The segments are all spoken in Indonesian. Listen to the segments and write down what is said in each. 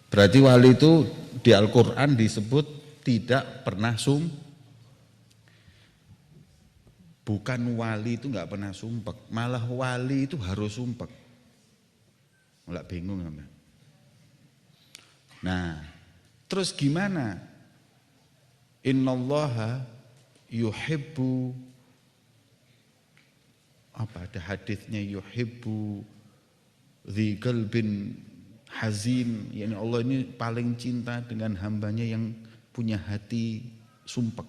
Berarti wali itu di Al-Quran disebut tidak pernah bukan wali itu nggak pernah sumpek, malah wali itu harus sumpek. Nggak bingung kan? Nah, terus gimana? Innallaha yuhibbu, apa ada hadisnya, yuhibbu dzi qalbin hazin, yakni Allah ini paling cinta dengan hambanya yang punya hati sumpek.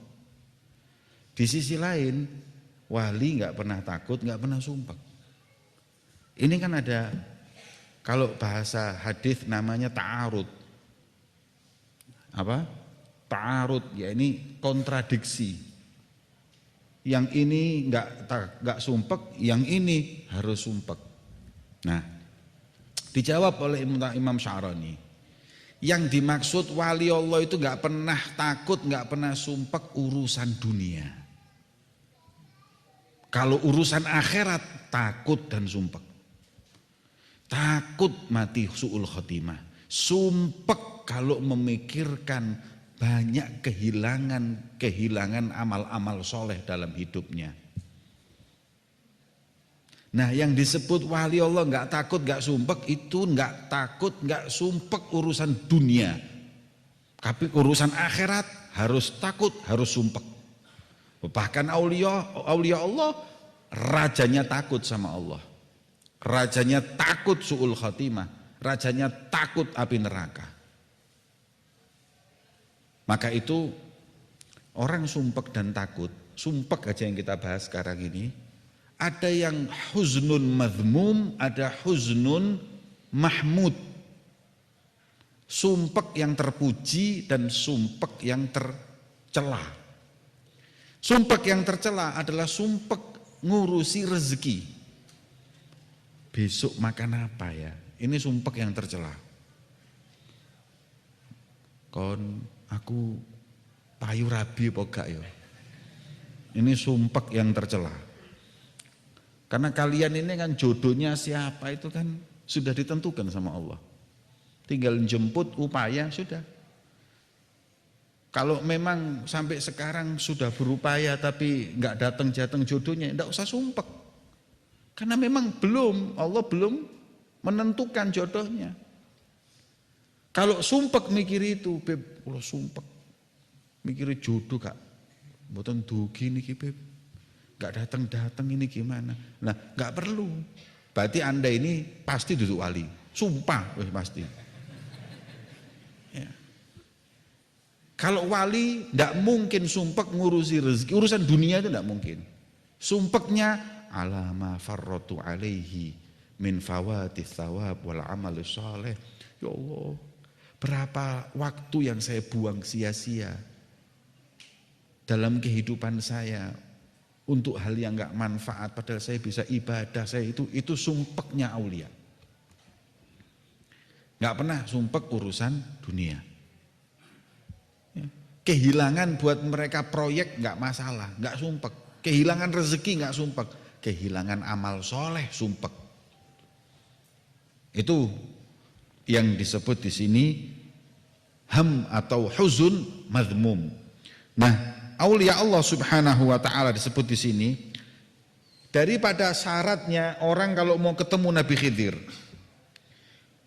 Di sisi lain wali nggak pernah takut, nggak pernah sumpek. Ini kan ada, kalau bahasa hadis namanya ta'arud. Apa? Ta'arud, ya ini kontradiksi. Yang ini nggak sumpek, yang ini harus sumpek. Nah, dijawab oleh Imam Sya'rani. Yang dimaksud wali Allah itu nggak pernah takut, nggak pernah sumpek urusan dunia. Kalau urusan akhirat takut dan sumpek. Takut mati su'ul khotimah. Sumpek kalau memikirkan banyak kehilangan amal-amal soleh dalam hidupnya. Nah, yang disebut wali Allah nggak takut, nggak sumpek itu nggak takut, nggak sumpek urusan dunia. Tapi urusan akhirat harus takut, harus sumpek. Bahkan aulia Allah, rajanya takut sama Allah. Rajanya takut su'ul khatimah, rajanya takut api neraka. Maka itu orang sumpek dan takut, sumpek aja yang kita bahas sekarang ini, ada yang huznun madhmum, ada huznun mahmud. Sumpek yang terpuji dan sumpek yang tercela. Sumpek yang tercela adalah sumpek ngurusi rezeki. Besok makan apa ya? Ini sumpek yang tercela. Kon aku payu rabi apa gak ya? Ini sumpek yang tercela. Karena kalian ini kan jodohnya siapa itu kan sudah ditentukan sama Allah. Tinggal jemput upaya sudah. Kalau memang sampai sekarang sudah berupaya tapi nggak datang jodohnya, enggak usah sumpek. Karena memang Allah belum menentukan jodohnya. Kalau sumpek mikir itu, Beb, kalau sumpek mikir jodoh kak, mboten dugi niki Beb. Enggak datang ini gimana? Nah, enggak perlu. Berarti Anda ini pasti duduk wali. Sumpah pasti. Ya. Kalau wali enggak mungkin sumpek ngurusi rezeki, urusan dunia itu enggak mungkin. Sumpeknya ala ma farratu alaihi min fawati thawab wal amal shalih. Ya Allah, berapa waktu yang saya buang sia-sia dalam kehidupan saya untuk hal yang enggak manfaat, padahal saya bisa ibadah, saya itu sumpeknya aulia. Enggak pernah sumpek urusan dunia. Ya. Kehilangan buat mereka proyek enggak masalah, enggak sumpek. Kehilangan rezeki enggak sumpek, kehilangan amal soleh sumpek. Itu yang disebut di sini ham atau huzun madhmum. Nah, aulia Allah Subhanahu wa taala disebut di sini daripada syaratnya orang kalau mau ketemu Nabi Khidir.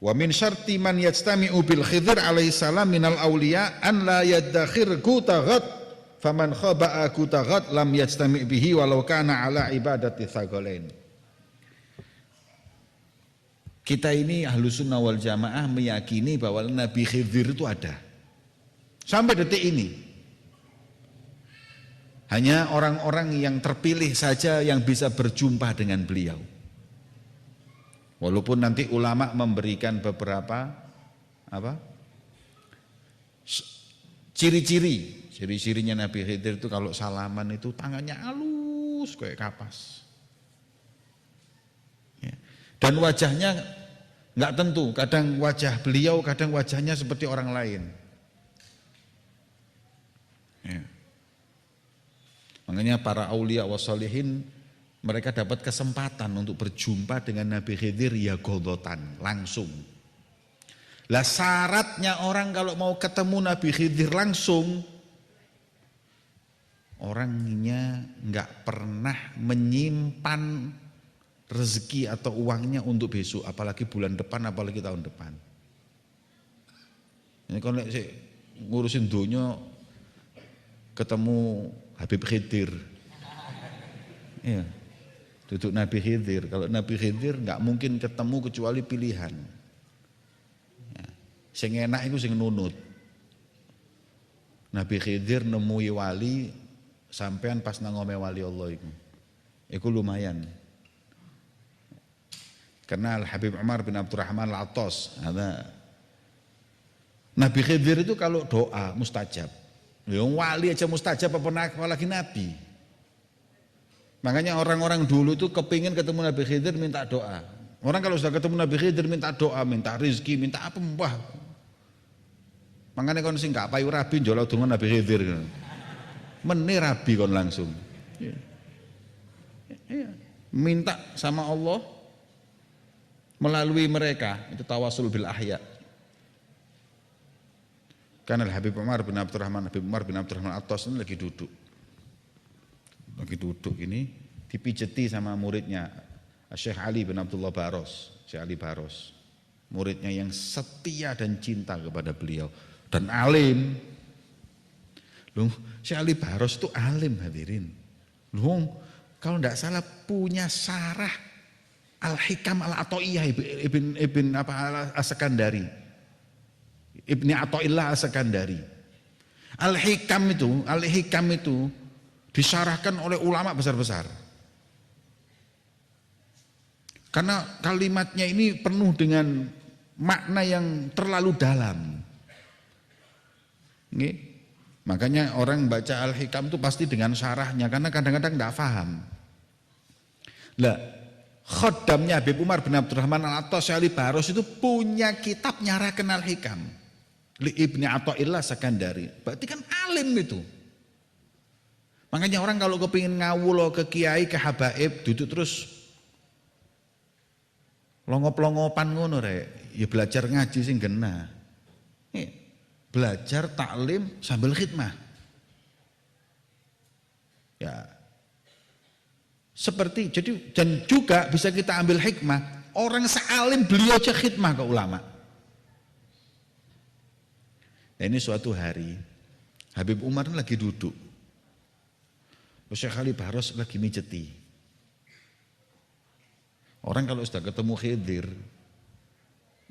Wa min syarti man yajtami'u bil Khidir alaihi salam minal auliya an la yadakhir kutagat faman khaba'a kutagat lam yajtami' bihi walau kana ala ibadati thaqalain. Kita ini Ahlussunnah wal Jamaah meyakini bahwa Nabi Khidir itu ada. Sampai detik ini. Hanya orang-orang yang terpilih saja yang bisa berjumpa dengan beliau. Walaupun nanti ulama memberikan beberapa ciri-cirinya Nabi Khidir itu kalau salaman itu tangannya halus kayak kapas. Ya. Dan wajahnya nggak tentu, kadang wajah beliau, kadang wajahnya seperti orang lain. Ya. Makanya para aulia wassalihin mereka dapat kesempatan untuk berjumpa dengan Nabi Khidir ya godotan langsung. Lah syaratnya orang kalau mau ketemu Nabi Khidir langsung, orangnya nggak pernah menyimpan rezeki atau uangnya untuk besok, apalagi bulan depan, apalagi tahun depan. Ini kalau ngurusin dunia ketemu Habib Khidir, iya, duduk Nabi Khidir. Kalau Nabi Khidir nggak mungkin ketemu kecuali pilihan. Ya. Sing enak itu sing nunut. Nabi Khidir nemui wali sampean pas nangome wali Allah iku lumayan. Karena Habib Umar bin Abdurrahman Al-Attas, Nabi Khidir itu kalau doa mustajab. Yang wali aja mustajab apalagi Nabi. Makanya orang-orang dulu itu kepingin ketemu Nabi Khidir minta doa. Orang kalau sudah ketemu Nabi Khidir minta doa, minta rizki, minta apa mbah. Makanya kon sing gak payu rabi njolok donga Nabi Khidir. Meni rabi kon langsung. Minta sama Allah melalui mereka, itu tawasul bil ahya. Karena Habib Umar bin Abdurrahman Al-Attas ini lagi duduk ini dipijeti sama muridnya Syekh Ali bin Abdullah Baros, Syekh Ali Baros, muridnya yang setia dan cinta kepada beliau dan alim. Loh, Syekh Ali Baros itu alim hadirin. Loh, kalau tidak salah punya syarah Al-Hikam Al-Athaiyah Ibn As-Sakandari. Ibni Athaillah As-Sakandari. Al-Hikam itu disyarahkan oleh ulama besar-besar. Karena kalimatnya ini penuh dengan makna yang terlalu dalam. Nggih. Makanya orang baca Al-Hikam itu pasti dengan syarahnya karena kadang-kadang tidak paham. Lah, khodamnya Habib Umar bin Abdurrahman Al-Attas Syekh Ali Baros itu punya kitab nyarahkan Al-Hikam li Ibni Athaillah Sakandari. Berarti kan alim itu. Makanya orang kalau kepingin ngawulo ke kiai, ke habaib, duduk terus longop-longopan ngono rek, ya belajar ngaji sing genah. Belajar taklim sambil khidmah. Ya. Seperti jadi dan juga bisa kita ambil hikmah, orang sealim beliau aja khidmah ke ulama. Nah, ini suatu hari Habib Umar lagi duduk, Syekh Ali Baros lagi mijeti. Orang kalau sudah ketemu Khidir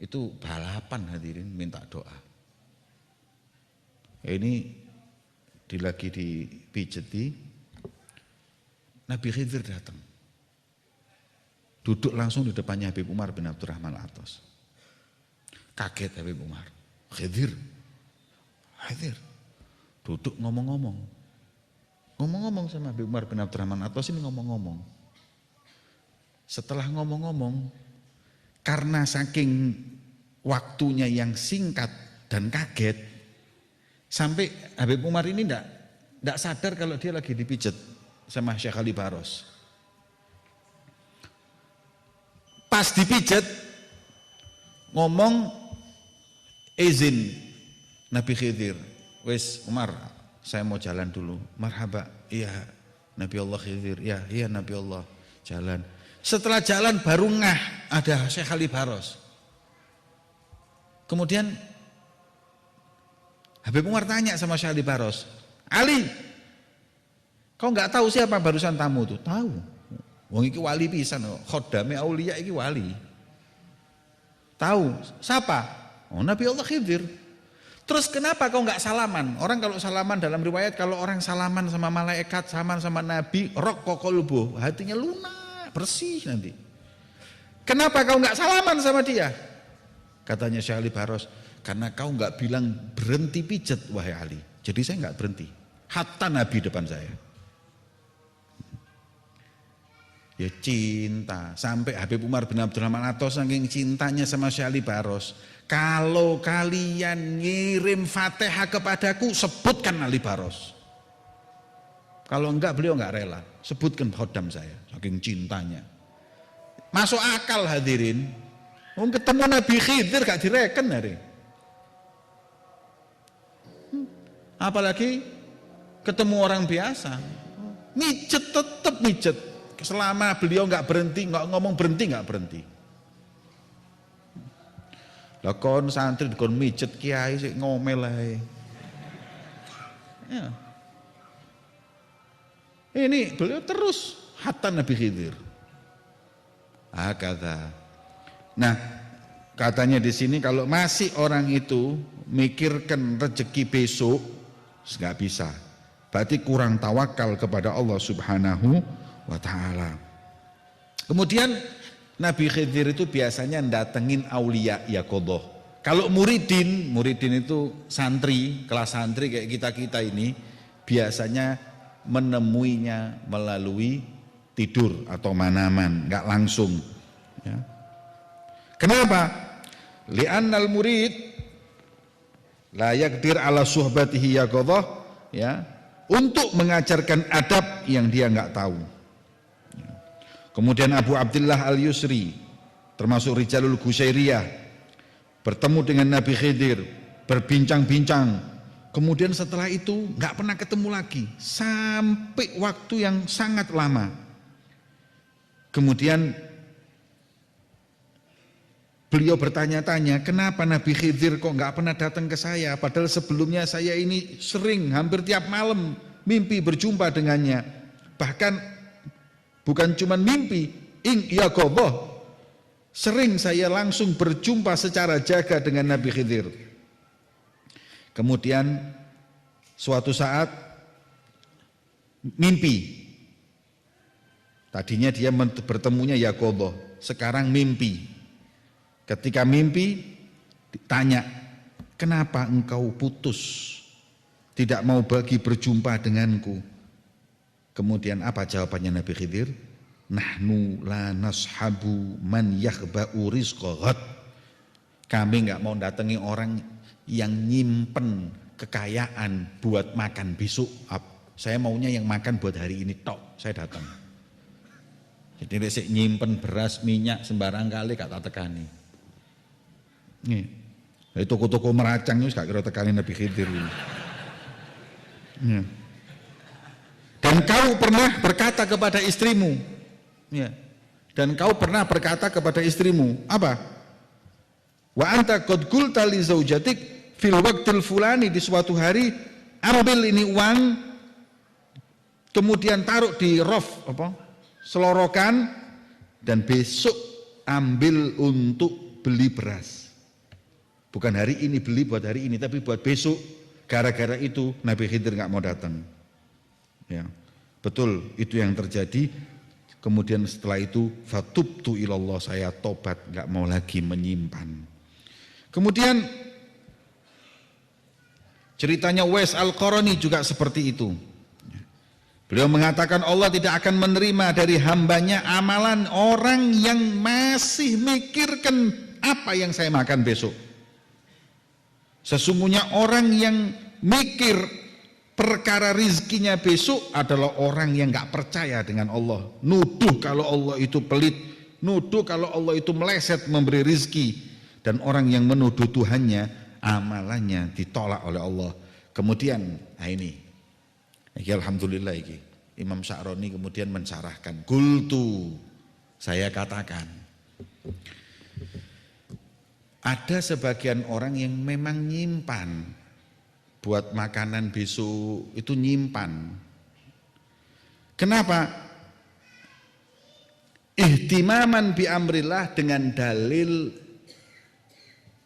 itu balapan hadirin minta doa. Ini lagi dipijeti, Nabi Khidir datang. Duduk langsung di depannya Habib Umar bin Abdurrahman Al-Attas. Kaget Habib Umar. Khidir. Duduk ngomong-ngomong. Ngomong-ngomong sama Habib Umar bin Abdurrahman Al-Attas ini ngomong-ngomong. Setelah ngomong-ngomong, karena saking waktunya yang singkat dan kaget, sampai Habib Umar ini tidak sadar kalau dia lagi dipijet sama Syekh Ali Baros. Pas dipijet, ngomong izin Nabi Khidir, wes Umar, saya mau jalan dulu. Marhaba, iya Nabi Allah Khidir, iya Nabi Allah, jalan. Setelah jalan baru ngah ada Syekh Ali Baros. Kemudian Habib Umar tanya sama Syekh Ali Baros, Ali, kau nggak tahu siapa barusan tamu tuh? Tahu. Wong iki wali pisan, khodame aulia iki wali. Tahu siapa? Oh, Nabi Allah Khidir. Terus kenapa kau nggak salaman? Orang kalau salaman dalam riwayat kalau orang salaman sama malaikat, salaman sama Nabi, raqqa qalbuh, hatinya lunak, bersih nanti. Kenapa kau nggak salaman sama dia? Katanya Syekh Ali Baros, karena kau nggak bilang berhenti pijet wahai Ali. Jadi saya nggak berhenti. Hatta Nabi depan saya. Ya cinta. Sampai Habib Umar bin Abdurrahman Al-Attas saking cintanya sama Syekh Ali Baros. Kalau kalian ngirim Fatihah kepadaku, sebutkan Ali Baros. Kalau enggak beliau enggak rela. Sebutkan khodam saya. Saking cintanya. Masuk akal hadirin. Wong ketemu Nabi Khidir gak direken hari. Apalagi ketemu orang biasa. Mijet tetap mijet. Selama beliau nggak berhenti, nggak ngomong berhenti, nggak berhenti. Lah kon santri kon mijet kiai sik ngomel ae. Ya. Ini beliau terus hatta Nabi Khidir. Kata. Nah, katanya di sini kalau masih orang itu mikirkan rezeki besok, nggak bisa. Berarti kurang tawakal kepada Allah Subhanahu wa Ta'ala. Kemudian Nabi Khidir itu biasanya datengin aulia yaqodoh. Kalau muridin itu santri, kelas santri kayak kita ini biasanya menemuinya melalui tidur atau manaman, nggak langsung. Ya. Kenapa? Li'annal murid la yaqdir ala suhbatihi yaqodoh, ya, untuk mengajarkan adab yang dia nggak tahu. Kemudian Abu Abdullah Al-Yusri termasuk Rijalul Qusyairiyah bertemu dengan Nabi Khidir, berbincang-bincang. Kemudian setelah itu nggak pernah ketemu lagi sampai waktu yang sangat lama. Kemudian beliau bertanya-tanya, kenapa Nabi Khidir kok nggak pernah datang ke saya? Padahal sebelumnya saya ini sering, hampir tiap malam mimpi berjumpa dengannya. Bahkan bukan cuma mimpi, yaqodoh, sering saya langsung berjumpa secara jaga dengan Nabi Khidir. Kemudian suatu saat mimpi. Tadinya dia bertemunya yaqodoh, sekarang mimpi. Ketika mimpi ditanya, kenapa engkau putus, tidak mau lagi berjumpa denganku? Kemudian apa jawabannya Nabi Khidir? Nahnu la nashabu man yakhba'u rizqa. Kami enggak mau datangi orang yang nyimpen kekayaan buat makan besok. Saya maunya yang makan buat hari ini tok, saya datang. Jadi resik nyimpen beras, minyak sembarang kali gak tak tekani. Nih, dari toko-toko meracang itu gak kira tekani Nabi Khidir ini. Ya. Dan kau pernah berkata kepada istrimu, ya. Dan kau pernah berkata kepada istrimu, apa? Wa anta qad qulta li zaujatik fil waqtil fulani, di suatu hari ambil ini uang, kemudian taruh di raf, selorokan, dan besok ambil untuk beli beras. Bukan hari ini beli buat hari ini, tapi buat besok. Gara-gara itu Nabi Khidir nggak mau datang. Ya, betul itu yang terjadi. Kemudian setelah itu fatubtu ilallah, saya tobat, nggak mau lagi menyimpan. Kemudian ceritanya Uwais Al-Qarani juga seperti itu. Beliau mengatakan Allah tidak akan menerima dari hambanya amalan orang yang masih mikirkan apa yang saya makan besok. Sesungguhnya orang yang mikir perkara rizkinya besok adalah orang yang gak percaya dengan Allah. Nuduh kalau Allah itu pelit, nuduh kalau Allah itu meleset memberi rizki. Dan orang yang menuduh Tuhannya, amalannya ditolak oleh Allah. Kemudian, nah ini alhamdulillah ini Imam Sya'roni kemudian mensyarahkan, qultu, saya katakan, ada sebagian orang yang memang nyimpan buat makanan besok, itu nyimpan. Kenapa? Ihtimaman bi amrillah, dengan dalil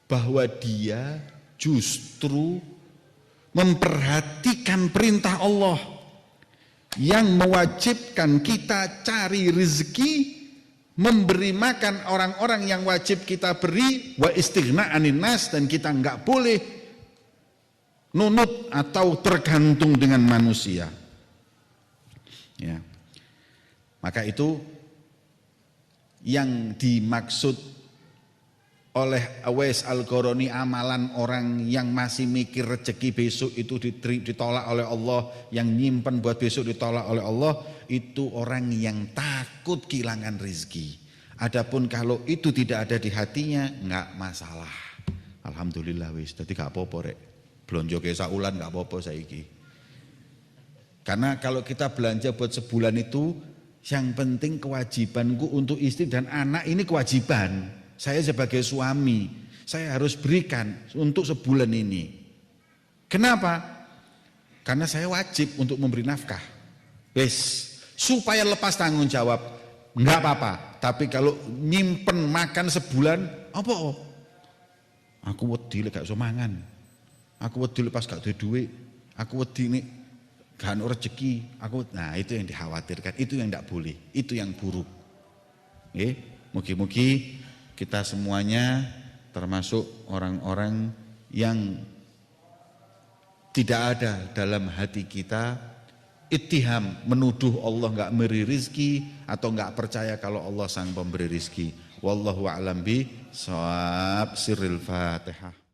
bahwa dia justru memperhatikan perintah Allah yang mewajibkan kita cari rezeki, memberi makan orang-orang yang wajib kita beri, wa istighna anin nas, dan kita enggak boleh nunut atau tergantung dengan manusia. Ya. Maka itu yang dimaksud oleh Uwais Al-Qarani, amalan orang yang masih mikir rezeki besok itu ditolak oleh Allah, yang nyimpen buat besok ditolak oleh Allah, itu orang yang takut kehilangan rezeki. Adapun kalau itu tidak ada di hatinya, enggak masalah. Alhamdulillah wis, dadi gak apa-apa rek. Blonjo ke saulan gak apa-apa saiki. Karena kalau kita belanja buat sebulan itu, yang penting kewajibanku untuk istri dan anak ini kewajiban. Saya sebagai suami, saya harus berikan untuk sebulan ini. Kenapa? Karena saya wajib untuk memberi nafkah. Wes, supaya lepas tanggung jawab, enggak apa-apa. Tapi kalau nyimpen makan sebulan, apa? Aku wedi lek gak iso mangan. Aku wedi pas gak duwe duit. Aku wedi nek gak ono rezeki. Nah, itu yang dikhawatirkan, itu yang tidak boleh, itu yang buruk. Nggih, mugi-mugi kita semuanya termasuk orang-orang yang tidak ada dalam hati kita ittiham, menuduh Allah enggak memberi rizki atau enggak percaya kalau Allah sang pemberi rizki. Wallahu a'lam bi shawab. Sirril Fatihah.